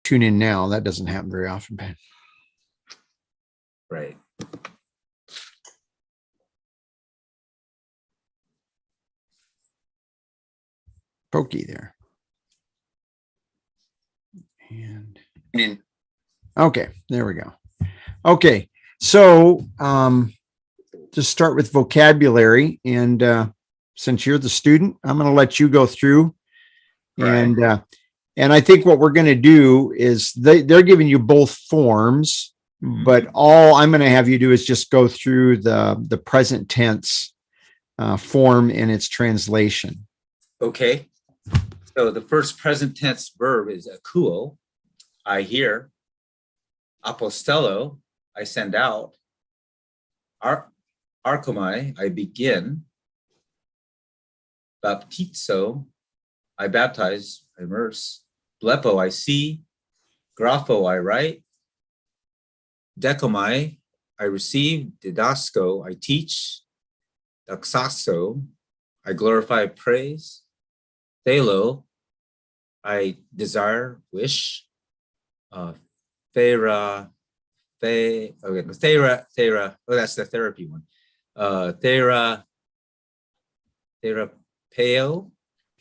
tune in now. That doesn't happen very often, Ben. Right. Pokey there. And okay, there we go. Okay, so just start with vocabulary, and since you're the student, I'm going to let you go through. Right. And I think what we're going to do is they're giving you both forms, but all I'm going to have you do is just go through the present tense form and its translation. Okay. So the first present tense verb is akuo, I hear. Apostello, I send out. Archomai, I begin. Baptizo, I baptize, I immerse. Blepo, I see. Grapho, I write. Decomai, I receive. Didasco, I teach. Doxaso, I glorify, praise. Thelo, I desire, wish. Thera, oh, that's the therapy one. Therapeo.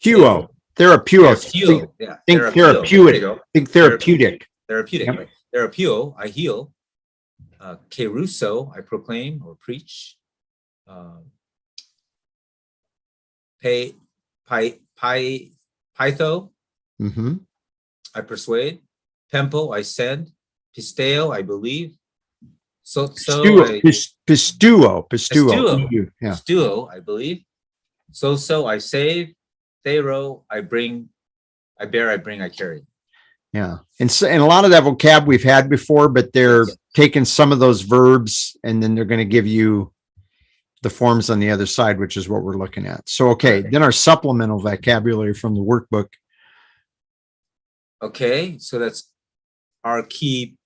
Huo. Therapeutic. Yeah. Think therapeutic. Think therapeutic. Therapeutic. Yep. Right. Therapeo, I heal. Keruso, I proclaim or preach. Pytho, I persuade. Pempo, I send. Pisteo, I believe. Pistuo. Yeah. Pistuo, I believe. So I save. Thero, I bring. I bear, I bring, I carry. Yeah. And a lot of that vocab we've had before, but they're taking some of those verbs and then they're going to give you the forms on the other side, which is what we're looking at. So, okay. Then our supplemental vocabulary from the workbook. Okay. So that's archipeus.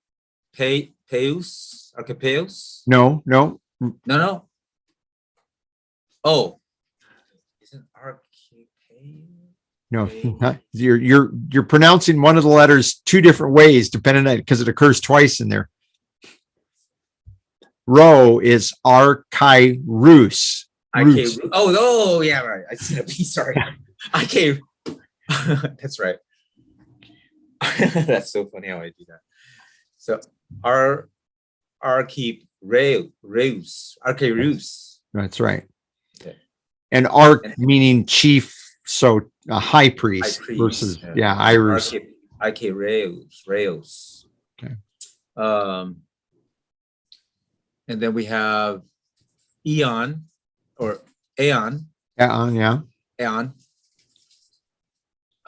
Archipeus? No. Oh. Isn't archipeus? No, you're pronouncing one of the letters two different ways, depending on because it occurs twice in there. Rho is archirus. Oh, yeah, right. I said a P. Sorry, That's right. That's so funny how I do that. So archirus. That's right. Okay. And arch meaning chief. So a high priest versus Iris. Reus. Okay. And then we have Eon or Aeon. Aeon, yeah. Aeon.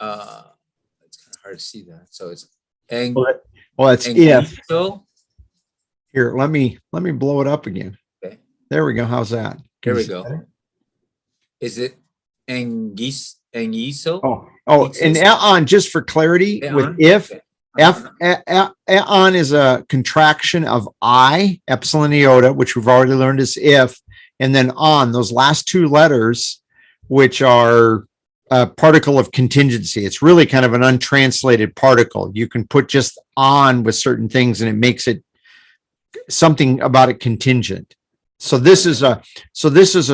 It's kind of hard to see that. So it's well, it's if. Here, let me blow it up again. Okay. There we go. How's that? There we go. Is it Engiso? Oh, and Aeon, just for clarity, with if, Aeon is a contraction of I, epsilon iota, which we've already learned is if, and then on, those last two letters, which are a particle of contingency. It's really kind of an untranslated particle. You can put just on with certain things and it makes it something about it contingent. So this is a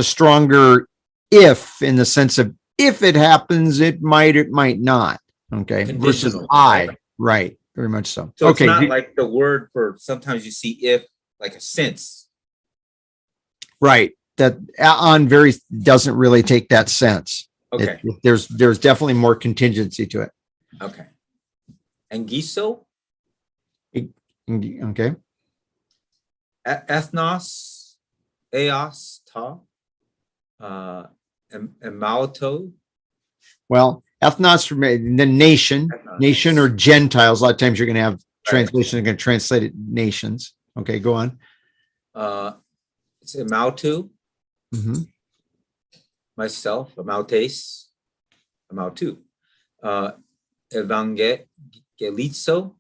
stronger if in the sense of if it happens, it might not. Okay. Versus I. Right. Very much so. So okay. It's not like the word for sometimes you see if like a sense. Right. That on doesn't really take that sense. Okay. There's definitely more contingency to it. Okay. Angiso? Okay. Ethnos, Eos, Ta. Emauto. Well, ethnos from the nation or Gentiles. A lot of times you're going to have translation. You're going to translate it nations. Okay, go on. It's emautu. Myself, emautes, emautu. Evangelizo.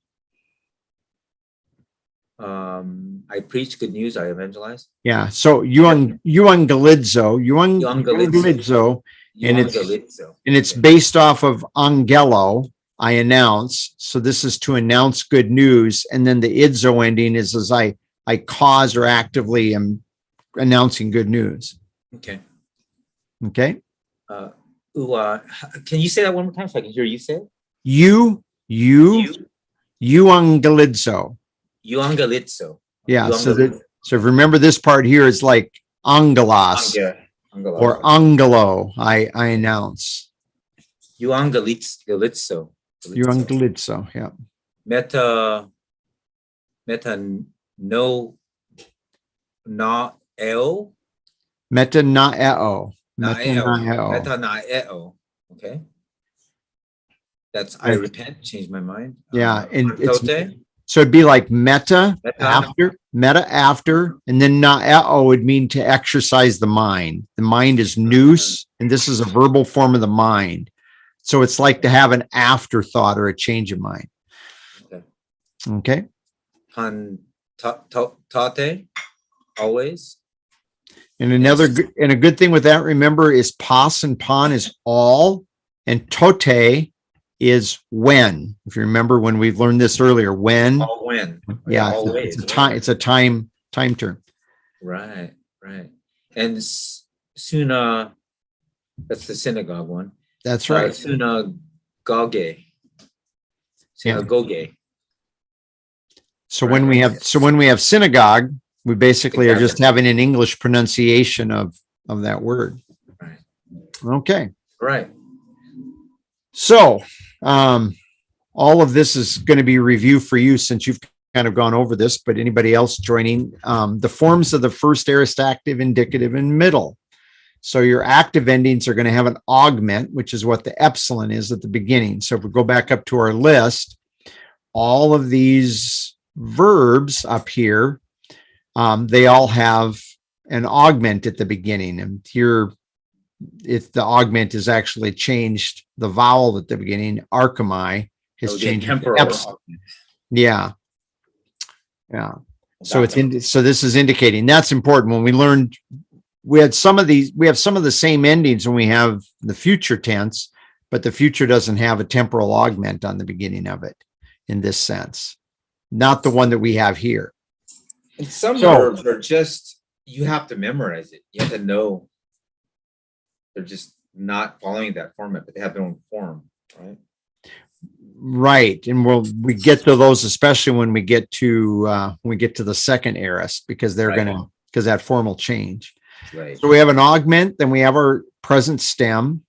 I preach good news. I evangelize. Yeah. So euangelizo, and it's based off of angelo. I announce. So this is to announce good news. And then the idzo ending is as I cause or actively am announcing good news. Okay. Okay. Can you say that one more time so I can hear you say it? You angelizo. Euangelizo. Yeah. So if you remember this part here is like angelos or angelo. I announce. Euangelizo. Euangelizo. Yeah. Meta no na eo. Metanaeo. Metanaeo. Okay. That's I repent, change my mind. Yeah. And it's Tote. so it'd be like meta Meta. after, and then naeo would mean to exercise the mind. The mind is nous, and this is a verbal form of the mind. So it's like to have an afterthought or a change of mind. Okay. Tate, always. And a good thing with that, remember, is pas and pan is all, and tote is when. If you remember when we've learned this earlier, when. All when. Yeah, always. It's a time term. Right. And suna, that's the synagogue one. That's right. Synagoge. Synagoge. So when we have synagogue, we basically are just having an English pronunciation of that word. Right. Okay. Right. So all of this is going to be review for you since you've kind of gone over this, but anybody else joining, the forms of the first aorist active, indicative, and middle. So your active endings are going to have an augment, which is what the epsilon is at the beginning. So if we go back up to our list, all of these verbs up here, they all have an augment at the beginning. And here, if the augment is actually changed, the vowel at the beginning, archimai, has changed. Yeah. So so this is indicating that's important. When we learned, we have some of the same endings when we have the future tense, but the future doesn't have a temporal augment on the beginning of it in this sense. Not the one that we have here. And some verbs are just, you have to memorize it. You have to know. They're just not following that format, but they have their own form, right? Right. And we get to those, especially when we get to the second aorist, because they're because that form will change. Right. So we have an augment, then we have our present stem,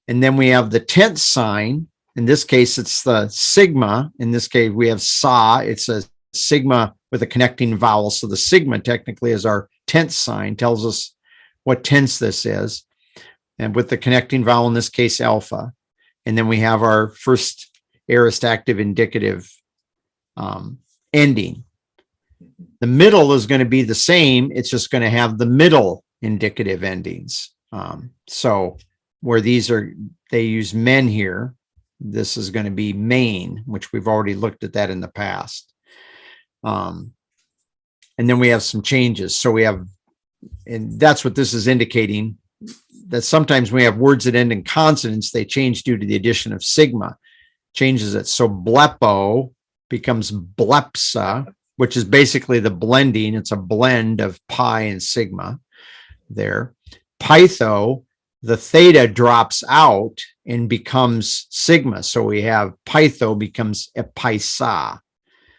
and then we have the tense sign. In this case, it's the sigma. In this case, we have sa. It's a sigma with a connecting vowel. So the sigma technically is our tense sign, tells us what tense this is. And with the connecting vowel, in this case, alpha. And then we have our first aorist active indicative ending. The middle is going to be the same. It's just going to have the middle indicative endings. So where they use men here, this is going to be main, which we've already looked at that in the past. And then we have some changes. So and that's what this is indicating, that sometimes when we have words that end in consonants, they change due to the addition of sigma, changes it. So blepo becomes blepsa, which is basically the blending. It's a blend of pi and sigma there. Pytho, the theta drops out and becomes sigma. So we have pytho becomes epaisa.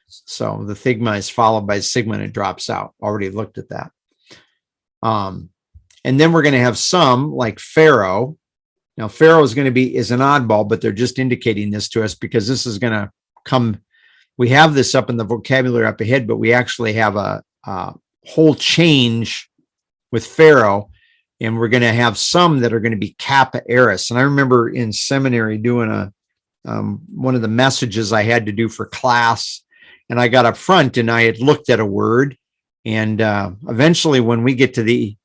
So the sigma is followed by sigma and it drops out. Already looked at that. And then we're going to have some like Pharaoh. Now Pharaoh is an oddball, but they're just indicating this to us because this is going to come. We have this up in the vocabulary up ahead, but we actually have a whole change with Pharaoh, and we're going to have some that are going to be kappa aorist. And I remember in seminary doing one of the messages I had to do for class, and I got up front and I had looked at a word, and eventually when we get to the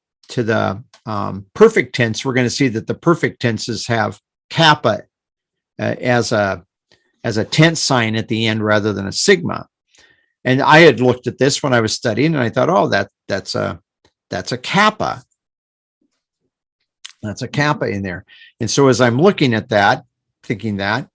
perfect tense, we're going to see that the perfect tenses have kappa as a tense sign at the end rather than a sigma. And I had looked at this when I was studying, and I thought, oh, that's a kappa. That's a kappa in there. And so as I'm looking at that, thinking that,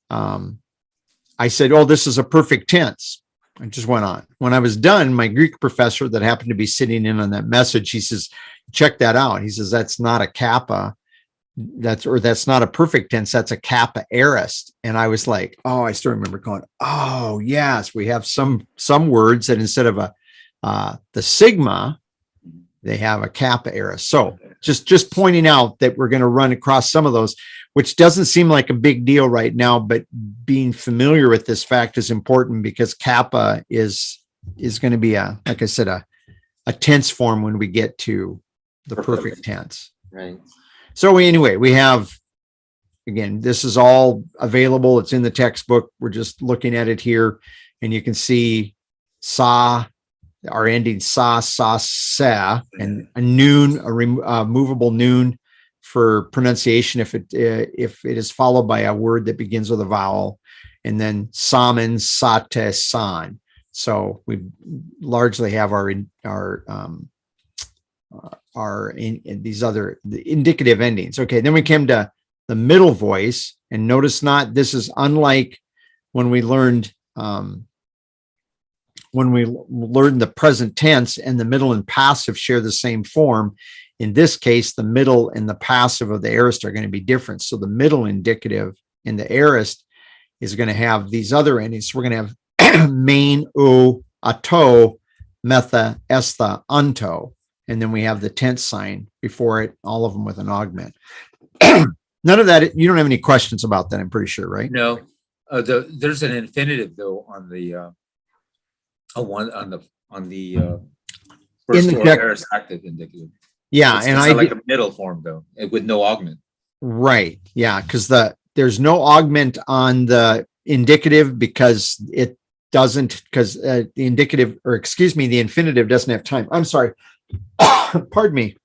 I said, oh, this is a perfect tense. I just went on. When I was done, my Greek professor that happened to be sitting in on that message, he says, check that out. He says, that's not a kappa. That's not a perfect tense. That's a kappa aorist. And I was like, oh, I still remember going, oh yes, we have some words that instead of the sigma, they have a kappa aorist. So just pointing out that we're going to run across some of those, which doesn't seem like a big deal right now, but being familiar with this fact is important because kappa is going to be like I said, a tense form when we get to the perfect tense. Right. So anyway, we have, again, this is all available. It's in the textbook. We're just looking at it here, and you can see sa, our ending sa, sa, and a noon, a movable noon for pronunciation if it is followed by a word that begins with a vowel, and then samen, sate, san. So we largely have these other the indicative endings. Okay, then we came to the middle voice, and notice this is unlike when we learned the present tense, and the middle and passive share the same form. In this case, the middle and the passive of the aorist are going to be different. So the middle indicative in the aorist is going to have these other endings. So we're going to have main, u, ato, metha, estha, unto. And then we have the tense sign before it, all of them with an augment. None of that, you don't have any questions about that, I'm pretty sure, right? No, there's an infinitive though on the first In the aorist active indicative. Yeah, It's and like a middle form though, with no augment. right, yeah, because there's no augment on the indicative because it doesn't, because the indicative, or excuse me, the infinitive doesn't have time. I'm sorry. Pardon me.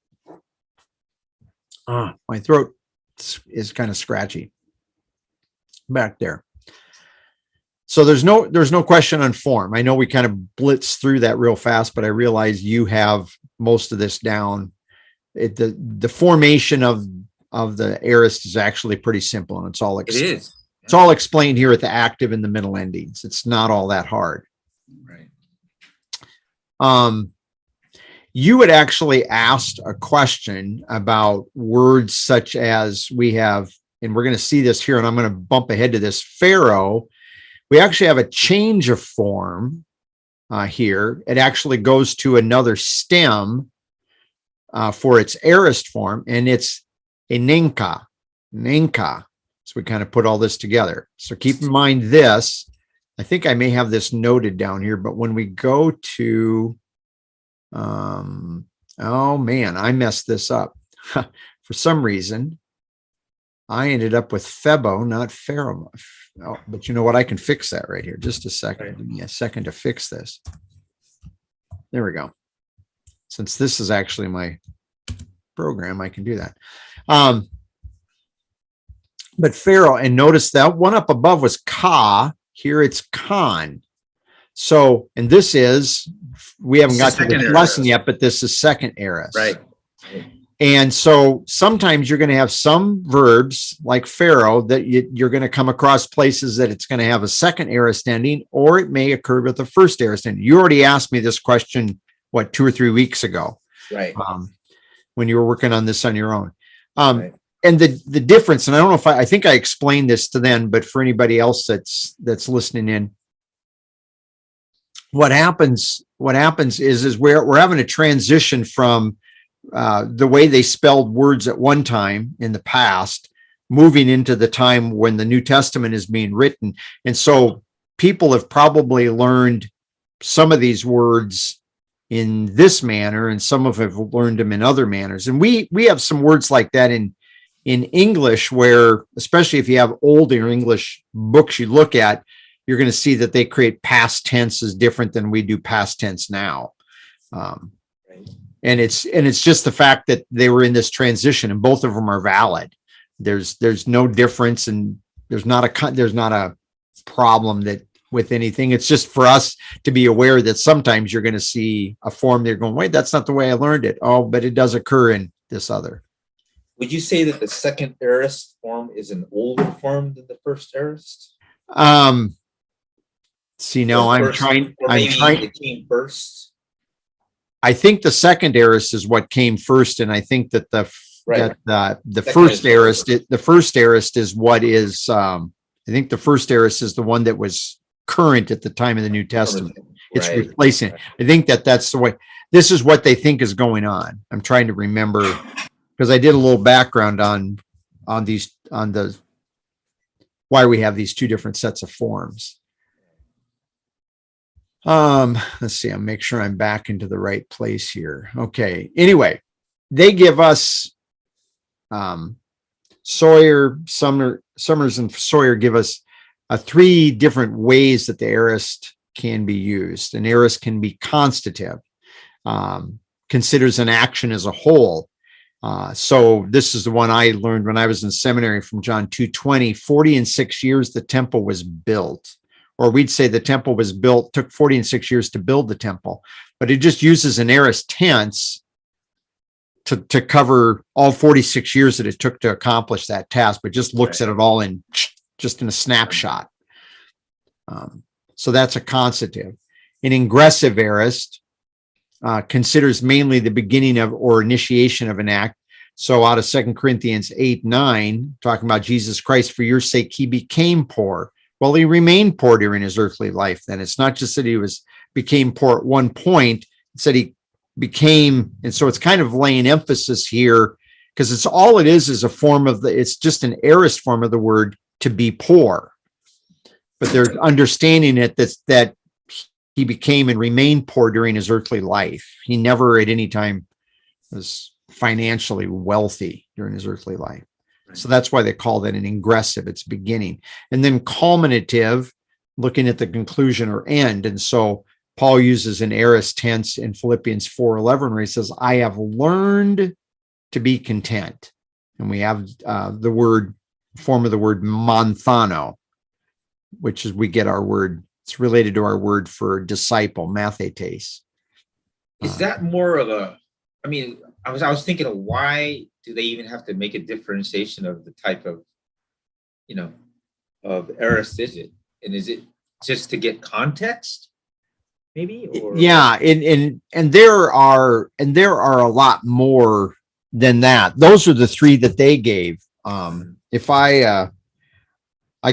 My throat is kind of scratchy back there. So there's no question on form. I know we kind of blitzed through that real fast, but I realize you have most of this down. The formation of the aorist is actually pretty simple, and it's all it's all explained here at the active and the middle endings. It's not all that hard. Right. You had actually asked a question about words such as we have, and we're going to see this here, and I'm going to bump ahead to this. Pharaoh, we actually have a change of form here. It actually goes to another stem for its aorist form, and it's a ninka. So we kind of put all this together. So keep in mind this. I think I may have this noted down here, but when we go to oh man, I messed this up. For some reason, I ended up with Phebo, not Pharaoh. Oh, but you know what? I can fix that right here. Just a second. Right. Give me a second to fix this. There we go. Since this is actually my program, I can do that. But Pharaoh, and notice that one up above was ka. Here it's Khan. So, and this is, we haven't got to the lesson yet, but this is second aorist. Right. And so sometimes you're going to have some verbs like Pharaoh that you're going to come across places that it's going to have a second aorist ending, or it may occur with the first aorist ending. You already asked me this question, 2 or 3 weeks ago? Right. When you were working on this on your own. Right. And the difference, and I don't know if I think I explained this to them, but for anybody else that's listening in, what happens is we're having a transition from the way they spelled words at one time in the past, moving into the time when the New Testament is being written. And so people have probably learned some of these words in this manner, and some of them have learned them in other manners. And we have some words like that in English, where, especially if you have older English books you look at, you're going to see that they create past tense is different than we do past tense now. And it's just the fact that they were in this transition, and both of them are valid. There's no difference, and there's not a problem that with anything. It's just for us to be aware that sometimes you're going to see a form they're going, wait, that's not the way I learned it. Oh, but it does occur in this other. Would you say that the second aorist form is an older form than the first aorist? See, now Or maybe it came first. I think the second aorist is what came first, and I think that the first aorist is what is. I think the first aorist is the one that was current at the time of the New Testament. It's replacing. I think that's the way. This is what they think is going on. I'm trying to remember because I did a little background on the why we have these two different sets of forms. Let's see. I'll make sure I'm back into the right place here. Okay. Anyway, they give us Sawyer, Summers, and Sawyer give us three different ways that the aorist can be used. An aorist can be constative, considers an action as a whole. So this is the one I learned when I was in seminary from John 2:20. 40 and 6 years the temple was built. Or we'd say the temple was built, took 40 and 6 years to build the temple, but it just uses an aorist tense to cover all 46 years that it took to accomplish that task, but just looks at it all in a snapshot. So that's a constative. An ingressive aorist considers mainly the beginning of or initiation of an act. So out of 2 Corinthians 8:9, talking about Jesus Christ, for your sake, he became poor. Well, he remained poor during his earthly life. Then it's not just that he became poor at one point, it's that he became, and so it's kind of laying emphasis here because it's all it is a form of it's just an aorist form of the word to be poor. But they're understanding it that he became and remained poor during his earthly life. He never at any time was financially wealthy during his earthly life. So that's why they call that an ingressive, it's beginning. And then culminative, looking at the conclusion or end. And so Paul uses an aorist tense in Philippians 4:11, where he says, I have learned to be content. And we have the form of the word manthano, which is we get our word, it's related to our word for disciple, mathetes. Is that more of I was thinking of why do they even have to make a differentiation of the type of, of aorist is it? And is it just to get context? Maybe? Or? Yeah, and there are a lot more than that. Those are the three that they gave. If I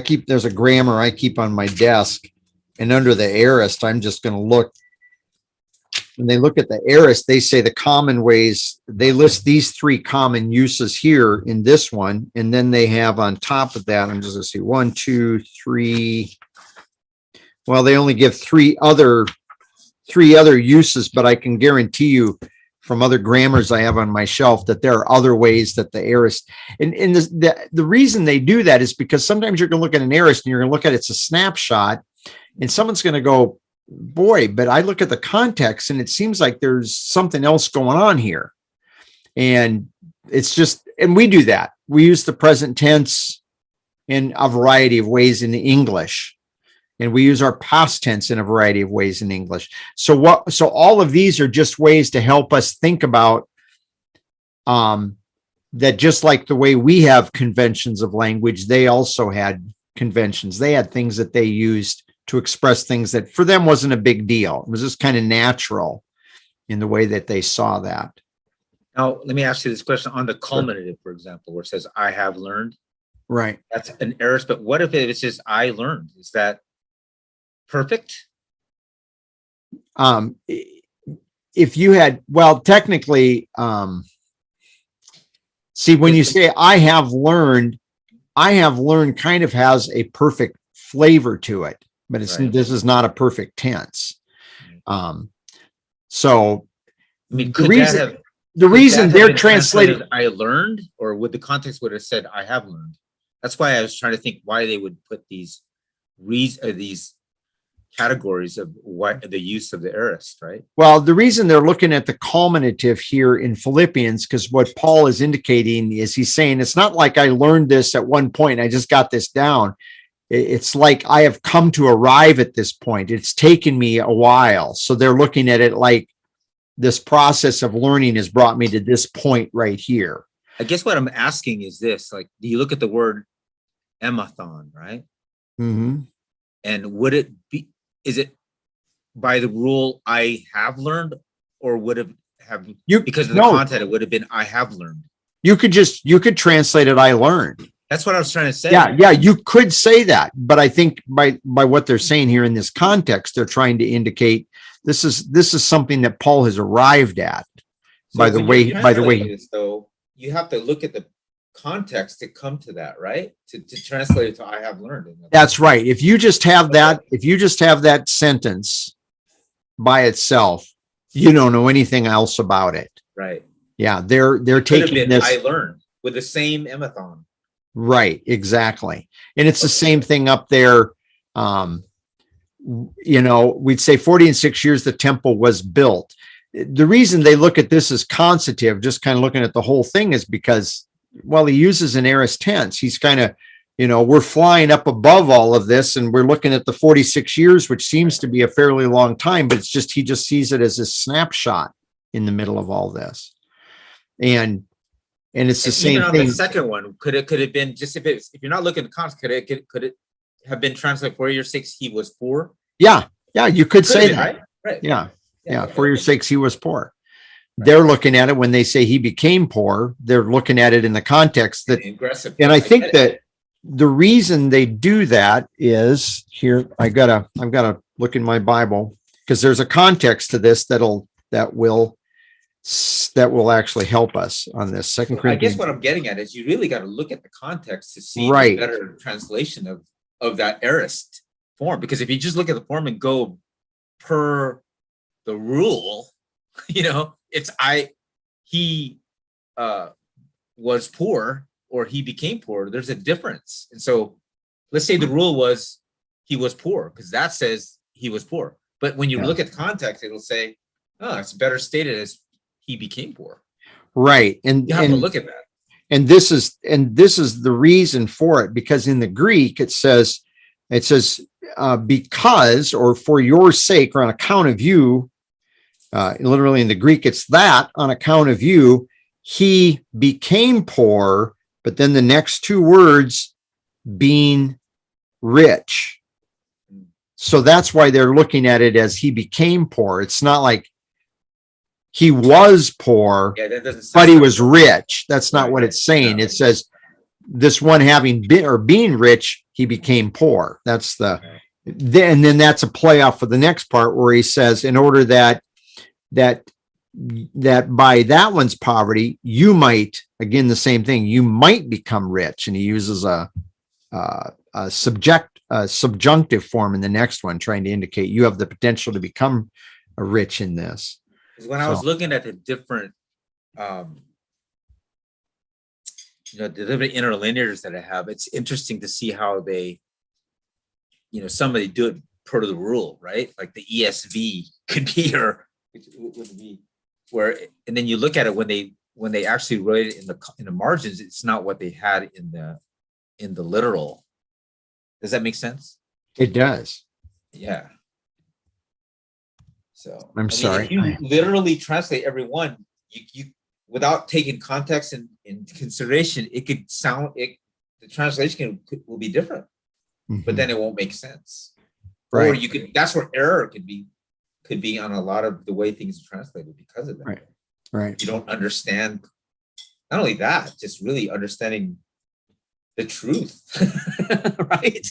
keep, there's a grammar I keep on my desk, and under the aorist, I'm just going to look. When they look at the aorist, they say the common ways, they list these three common uses here in this one. And then they have on top of that, I'm just going to see 1, 2, 3. Well, they only give three other uses, but I can guarantee you from other grammars I have on my shelf that there are other ways that the aorist, and the reason they do that is because sometimes you're going to look at an aorist and you're going to look at it's a snapshot and someone's going to go, boy, but I look at the context and it seems like there's something else going on here. And it's just, and we do that. We use the present tense in a variety of ways in English, and we use our past tense in a variety of ways in English. So all of these are just ways to help us think about that just like the way we have conventions of language, they also had conventions. They had things that they used to express things that for them wasn't a big deal. It was just kind of natural in the way that they saw that. Now, let me ask you this question on the culminative, for example, where it says, I have learned. Right. That's an aorist, but what if it says, I learned? Is that perfect? If you had, well, technically, see, when you say I have learned kind of has a perfect flavor to it. But this is not a perfect tense. So the reason they're translated, I learned, or would the context would have said I have learned? That's why I was trying to think why they would put these categories of what the use of the aorist, right? Well, the reason they're looking at the culminative here in Philippians, because what Paul is indicating is he's saying it's not like I learned this at one point and I just got this down. It's like I have come to arrive at this point. It's taken me a while. So they're looking at it like this process of learning has brought me to this point right here. I guess what I'm asking is this, like, do you look at the word emathon, right? Mm-hmm. And would it be, is it by the rule I have learned, or would it have, because of the content, it would have been I have learned? You could translate it I learned. That's what I was trying to say. Yeah, you could say that, but I think by what they're saying here in this context, they're trying to indicate this is something that Paul has arrived at. So by the way, though, you have to look at the context to come to that, right? To translate it to I have learned. That's right. If you just have that sentence by itself, you don't know anything else about it. Right. Yeah, they're taking this. I learned with the same emathon. Right, exactly. And it's the same thing up there. We'd say 40 and 6 years the temple was built. The reason they look at this as consecutive, just kind of looking at the whole thing, is because, well, he uses an aorist tense. He's kind of, we're flying up above all of this, and we're looking at the 46 years, which seems to be a fairly long time, but he just sees it as a snapshot in the middle of all this. And it's the same on thing. The second one, could it have been just if you're not looking at the context, could it have been translated for your sakes he was poor? Yeah, you could say that. Right. Yeah. For your sakes he was poor. Right. They're looking at it when they say he became poor. They're looking at it in the context that, and I think that the reason they do that is here. I've got to look in my Bible, because there's a context to this that will actually help us on this. Second Corinthians. I guess what I'm getting at is you really got to look at the context to see right. the better translation of that aorist form. Because if you just look at the form and go per the rule, it's he was poor or he became poor. There's a difference. And so let's say the rule was he was poor, because that says he was poor. But when you look at the context, it'll say, it's better stated as he became poor. Right. And you have to look at that. And this is the reason for it, because in the Greek it says because, or for your sake, or on account of you, literally in the Greek it's that, on account of you he became poor, but then the next two words being rich. So that's why they're looking at it as he became poor. It's not like he was poor, but he was rich. That's not what it's saying. It says this one having been or being rich, he became poor. That's and then that's a playoff for the next part where he says, in order that by that one's poverty, you might, again, the same thing, you might become rich. And he uses a subjunctive form in the next one, trying to indicate you have the potential to become rich in this. When I was looking at the different, the different interlinears that I have, it's interesting to see how they, somebody do it per the rule, right? Like the ESV could be, or which would be where, and then you look at it when they actually wrote it in the margins, it's not what they had in the literal. Does that make sense? It does. Yeah. So I'm sorry. If you literally translate every one, you without taking context in consideration, it could sound the translation will be different, but then it won't make sense. Right. Or that's where error could be on a lot of the way things are translated because of that. Right. You don't understand. Not only that, just really understanding the truth, right?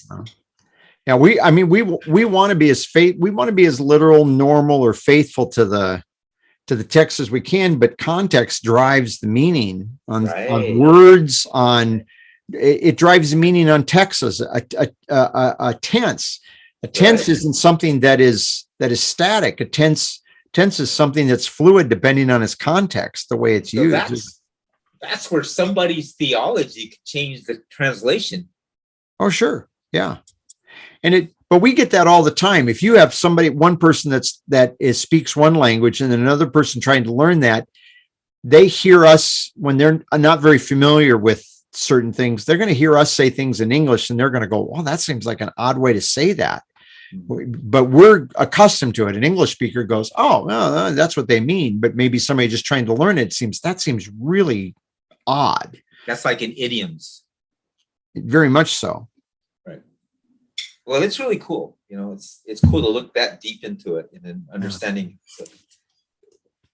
Yeah, we want to be as literal, normal, or faithful to the text as we can, but context drives the meaning on words. It drives the meaning on texts. A tense. A tense isn't something that is static. A tense is something that's fluid depending on its context, the way it's used. That's where somebody's theology could change the translation. Oh, sure. Yeah. But we get that all the time. If you have one person speaks one language and then another person trying to learn that, they hear us when they're not very familiar with certain things. They're going to hear us say things in English and they're going to go, "Well, that seems like an odd way to say that." But we're accustomed to it. An English speaker goes, "Oh, well, that's what they mean." But maybe somebody just trying to learn it seems really odd. That's like in idioms. Very much so. Right. Well, it's really cool. You know, it's cool to look that deep into it and then understanding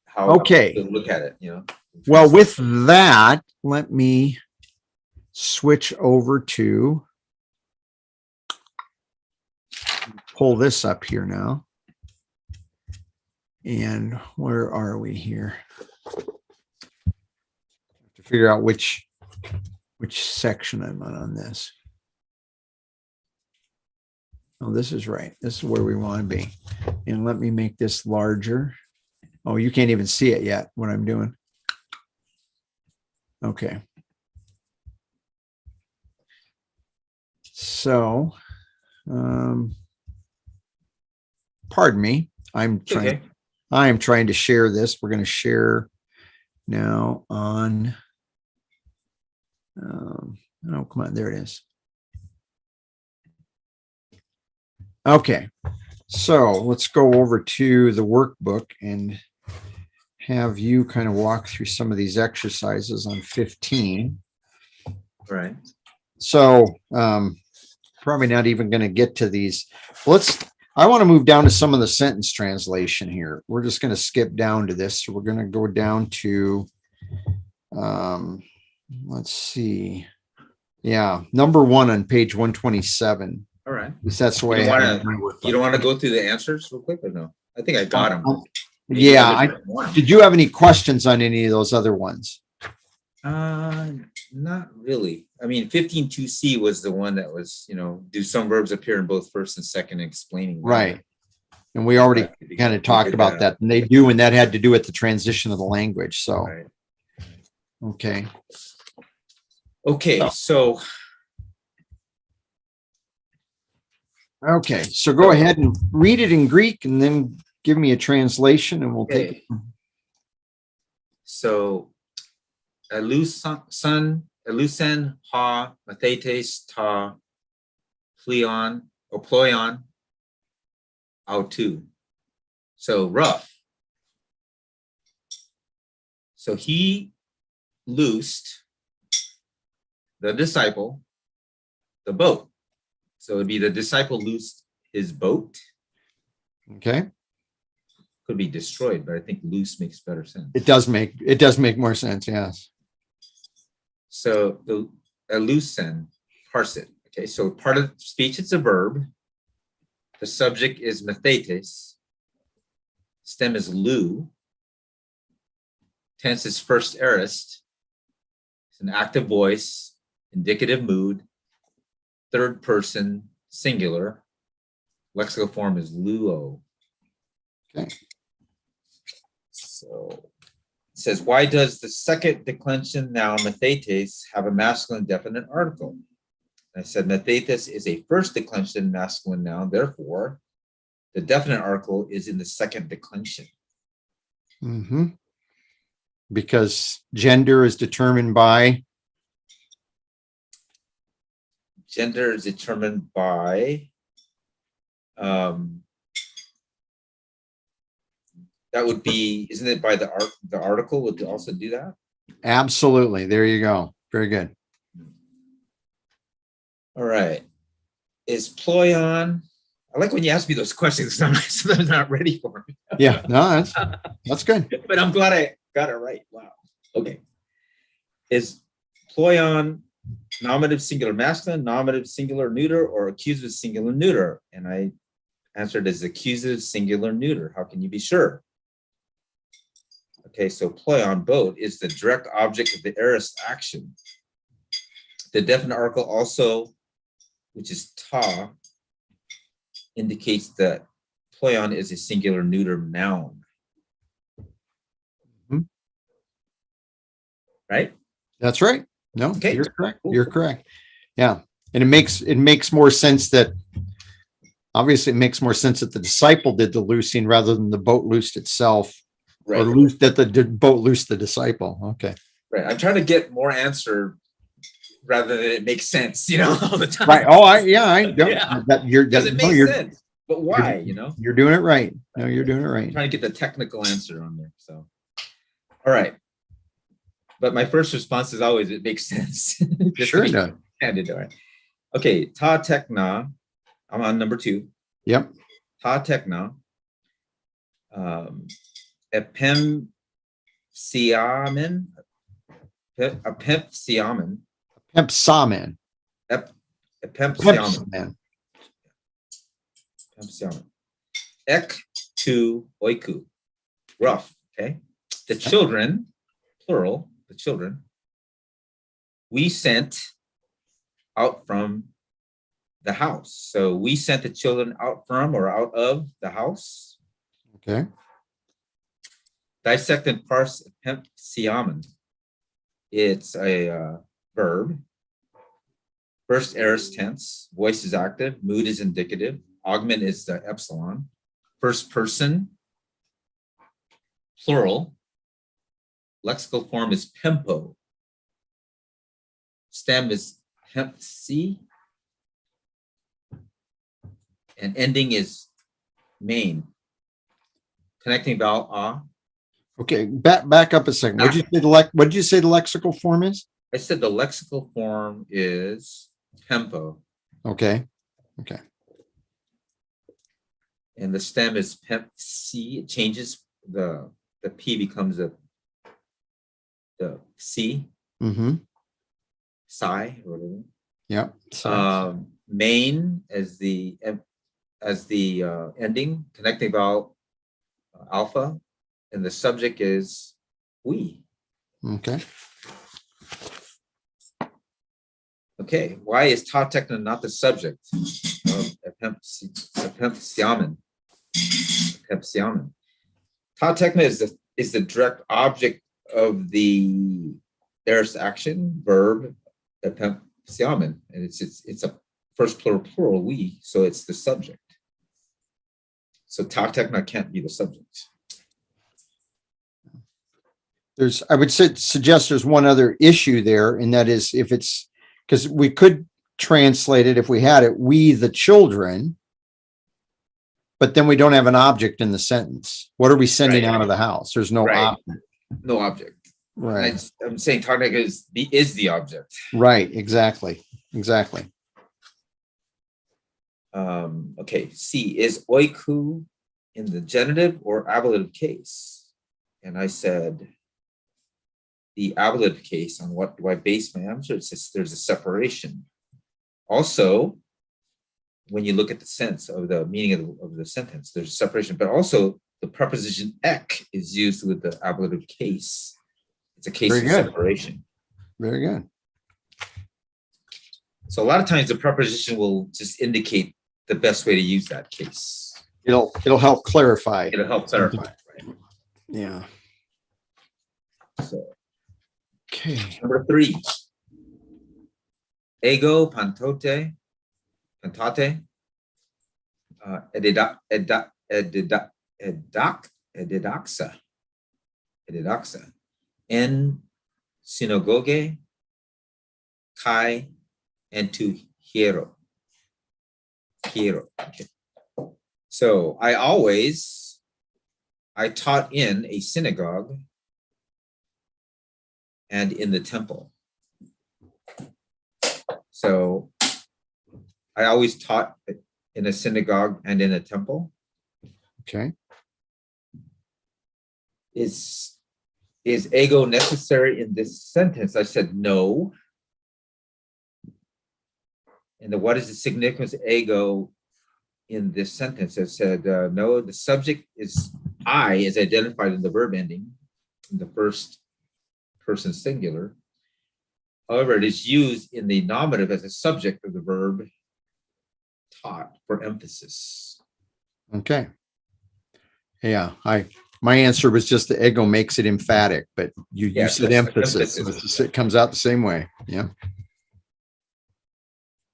how Okay. to look at it, you know. Well, with that, let me switch over to pull this up here now. And where are we here? To figure out which section I'm on this. Oh, this is right. This is where we want to be. And let me make this larger. Oh, you can't even see it yet, what I'm doing. Okay. So, pardon me. I'm trying to share this. We're going to share now on, oh, come on. There it is. Okay. So let's go over to the workbook and have you kind of walk through some of these exercises on 15. Right. So, probably not even going to get to these. I want to move down to some of the sentence translation here. We're just going to skip down to this. So we're going to go down to, let's see. Yeah. Number 1 on page 127. All right. That's the way you don't want to go through the answers real quick or no? I think I got them. Yeah. Did you have any questions on any of those other ones? Not really. I mean, 15.2c was the one that was, you know, do some verbs appear in both first and second, explaining. Right. And we already kind of talked about that. And they do, and that had to do with the transition of the language. So, right. Okay. Okay. So go ahead and read it in Greek and then give me a translation and we'll take it. So, elusen ha mathetes ta pleion or ploion autu. So rough. So he loosed the disciple the boat. So it'd be the disciple loosed his boat. Okay. Could be destroyed, but I think loose makes better sense. It does make more sense. Yes. So the elusen, parse it. Okay. So part of speech, it's a verb. The subject is mathetes. Stem is lu. Tense is first aorist. It's an active voice, indicative mood, third person, singular. Lexical form is luo. Okay. So it says, why does the second declension noun mathetes have a masculine definite article? I said mathetes is a first declension masculine noun, therefore the definite article is in the second declension. Mm-hmm. Because gender is determined by? Gender is determined by, that would be, isn't it by the article would also do that? Absolutely. There you go. Very good. All right. Is ploion? I like when you ask me those questions. Sometimes I'm not ready for me. Yeah, no, that's good. But I'm glad I got it right. Wow. Okay. Is ploion nominative singular masculine, nominative singular neuter, or accusative singular neuter? And I answered as accusative singular neuter. How can you be sure? Okay, so ploion, boat, is the direct object of the aorist action. The definite article also, which is ta, indicates that ploion is a singular neuter noun. Mm-hmm. Right? That's right. No, okay. You're correct. Cool. You're correct. Yeah. And it makes more sense that obviously it makes more sense that the disciple did the loosing rather than the boat loosed itself. Right. Or that the boat loosed the disciple. Okay. Right. I'm trying to get more answer rather than it makes sense, all the time. Right. Oh, I don't. Yeah. Does it make sense? But why? You're doing it right. No, you're doing it right. I'm trying to get the technical answer on there. So, all right. But my first response is always, it makes sense. Just Sure to be does. candid, all right. Okay, ta tekna. I'm on number 2. Yep. Ta tekna. Epem siamen. Epem siamen. Pimp Sawman. Epem Pimp siamen. Sawman. Epem siamen. Ek tu oiku. Rough. Okay. The children, plural, the children, we sent out from the house. So we sent the children out from or out of the house. Okay. Dissect and parse hemp siamen. It's a verb. First aorist tense. Voice is active. Mood is indicative. Augment is the epsilon. First person. Plural. Lexical form is pempo. Stem is hemp si. And ending is main. Connecting vowel ah. Okay. Back up a second. What did you say the lexical form is? I said the lexical form is pempo. Okay. Okay. And the stem is pemp c. It changes the p becomes the c. Mm-hmm. Psi or whatever. Yep. So, Main as the ending, connecting vowel alpha, and the subject is we. okay. Okay, why is ta tekna not the subject of epempsiamen? Ta tekna is the direct object of the aorist action verb epempsiamen, and it's a first plural we, so it's the subject. So ta tekna can't be the subject. I would suggest there's one other issue there, and that is if it's, because we could translate it if we had it, we the children, but then we don't have an object in the sentence. What are we sending out of the house? There's no object. No object. Right. I'm saying ta tekna is the object. Right. Exactly. Exactly. Okay, C, is oiku in the genitive or ablative case? And I said, the ablative case, on what do I base my answer? It says there's a separation. Also, when you look at the sense of the meaning of the sentence, there's a separation, but also the preposition ek is used with the ablative case. It's a case of separation. Very good. So a lot of times the preposition will just indicate the best way to use that case. It'll help clarify. It'll help clarify. Right? Yeah. So, okay. Number 3. Ego pantate, edidaxa, en synagogue, kai, and to hiero. Okay. So I taught in a synagogue and in the temple. So I always taught in a synagogue and in a temple. Okay. Is ego necessary in this sentence? I said no. And what is the significance of ego in this sentence? I said no, the subject is I is identified in the verb ending in the first person singular. However, it is used in the nominative as a subject of the verb taught for emphasis. Okay. Yeah, my answer was just the ego makes it emphatic, but you said emphasis. It comes out the same way. Yeah.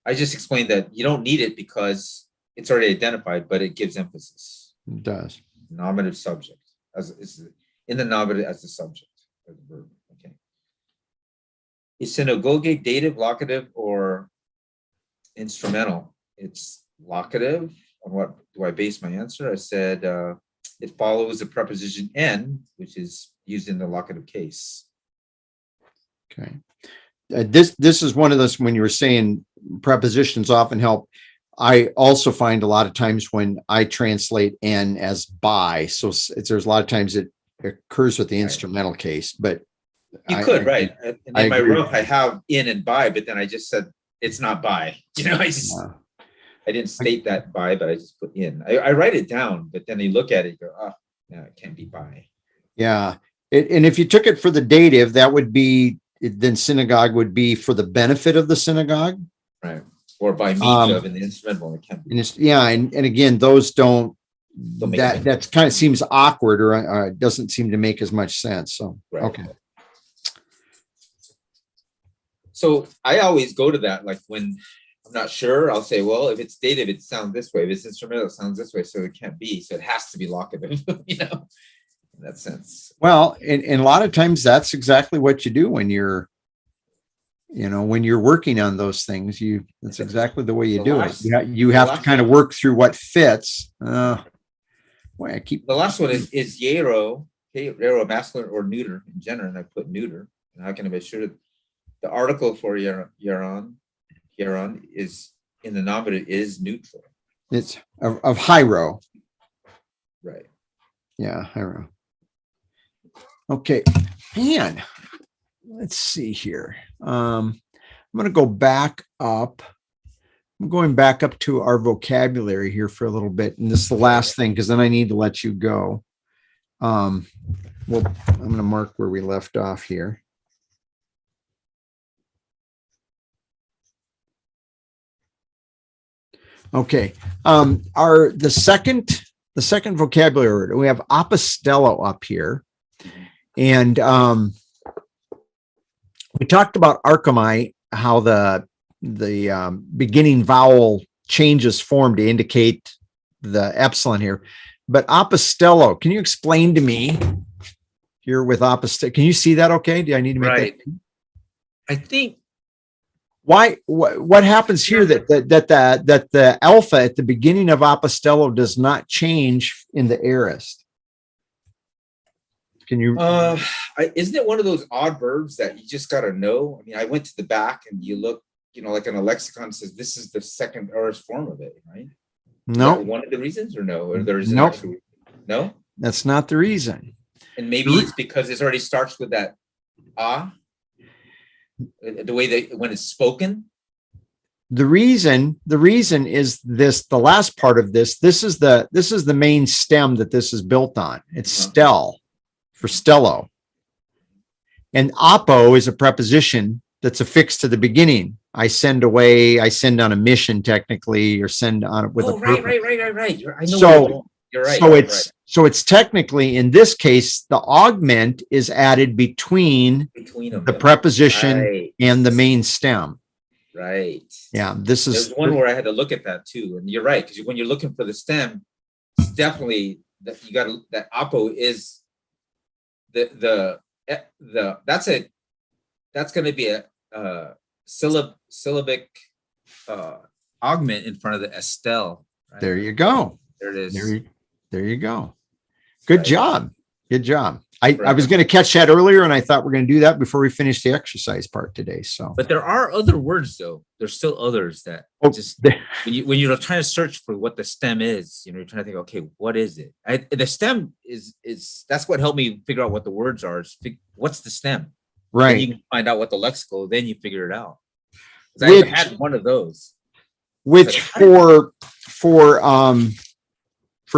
I just explained that you don't need it because it's already identified, but it gives emphasis. It does. Nominative subject as in the nominative as the subject of the verb. Okay. Is synagogue dative, locative, or instrumental? It's locative. On what do I base my answer? I said it follows the preposition en, which is used in the locative case. Okay. This is one of those, when you were saying prepositions often help. I also find a lot of times when I translate "and" as "by," so there's a lot of times it occurs with the instrumental case, but You could, right? And I in my agree. rough, I have "in" and "by," but then I just said it's not "by." I didn't state that "by," but I just put "in." I write it down, but then you look at it, you go, oh, no, it can't be "by." Yeah. And if you took it for the dative, that would be, then synagogue would be for the benefit of the synagogue. Right. Or by means of in the instrumental, it can be. And it's, yeah. And again, those don't make that's kind of seems awkward, or it doesn't seem to make as much sense. So, Right. Okay. So I always go to that, like when I'm not sure, I'll say, well, if it's dative, it sounds this way. If it's instrumental, it sounds this way. So it can't be. So it has to be locative, you know, in that sense. Well, and a lot of times that's exactly what you do when you're, when you're working on those things. That's exactly the way you do it. You have to kind of work through what fits. Boy, the last one is yero, masculine or neuter in gender, and I put neuter. And how can I be sure the article for Yaron is in the nominative is neutral. It's of hyro. Right. Yeah, hyro. Okay, man. Let's see here. I'm going to go back up. I'm going back up to our vocabulary here for a little bit. And this is the last thing, because then I need to let you go. Well, I'm going to mark where we left off here. Okay. The second vocabulary word, we have apostello up here. And we talked about archimai, how the beginning vowel changes form to indicate the epsilon here. But apostello, can you explain to me here with apostello? Can you see that okay? Do I need to make right. that? I think what happens here that the alpha at the beginning of apostello does not change in the aorist? Can you? Isn't it one of those odd verbs that you just got to know? I mean, I went to the back and you look, like in a lexicon says this is the second aorist form of it, right? No. One of the reasons, or no? Or there's nope. No. That's not the reason. And maybe it's because it already starts with that the way that when it's spoken. The reason is this, the last part of this is the main stem that this is built on. It's stel for stello. And apo is a preposition that's affixed to the beginning. I send away, I send on a mission technically, or send on with a purpose. Right. I know you're right. So it's technically, in this case, the augment is added between them, the preposition and the main stem. Right. Yeah. There's one where I had to look at that too. And you're right. Because when you're looking for the stem, it's definitely that you got to, that apo is that's going to be a syllabic augment in front of the estel. Right? There you go. There it is. There you go. Good job. Good job. I was going to catch that earlier, and I thought we're going to do that before we finish the exercise part today. So, but there are other words though. There's still others that just when you're trying to search for what the stem is, you're trying to think, okay, what is it? The stem is that's what helped me figure out what the words are. What's the stem? Right. Then you can find out what the lexical. Then you figure it out. I had one of those. Which for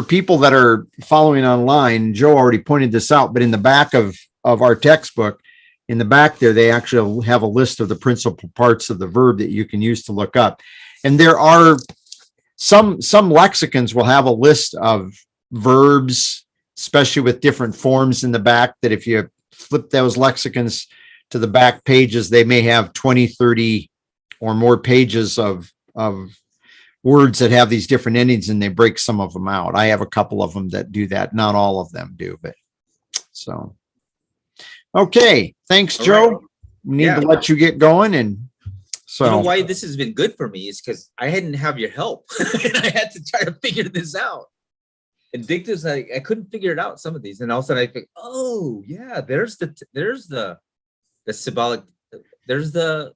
people that are following online, Joe already pointed this out, but in the back of our textbook, in the back there, they actually have a list of the principal parts of the verb that you can use to look up. And there are some lexicons will have a list of verbs, especially with different forms in the back, that if you flip those lexicons to the back pages, they may have 20, 30 or more pages of words that have these different endings, and they break some of them out. I have a couple of them that do that. Not all of them do, but so. Okay. Thanks, Joe. Right. We need to let you get going. And so why this has been good for me is because I hadn't have your help and I had to try to figure this out. And dictives, I couldn't figure it out, some of these. And all of a sudden I think, oh yeah, there's the symbolic there's the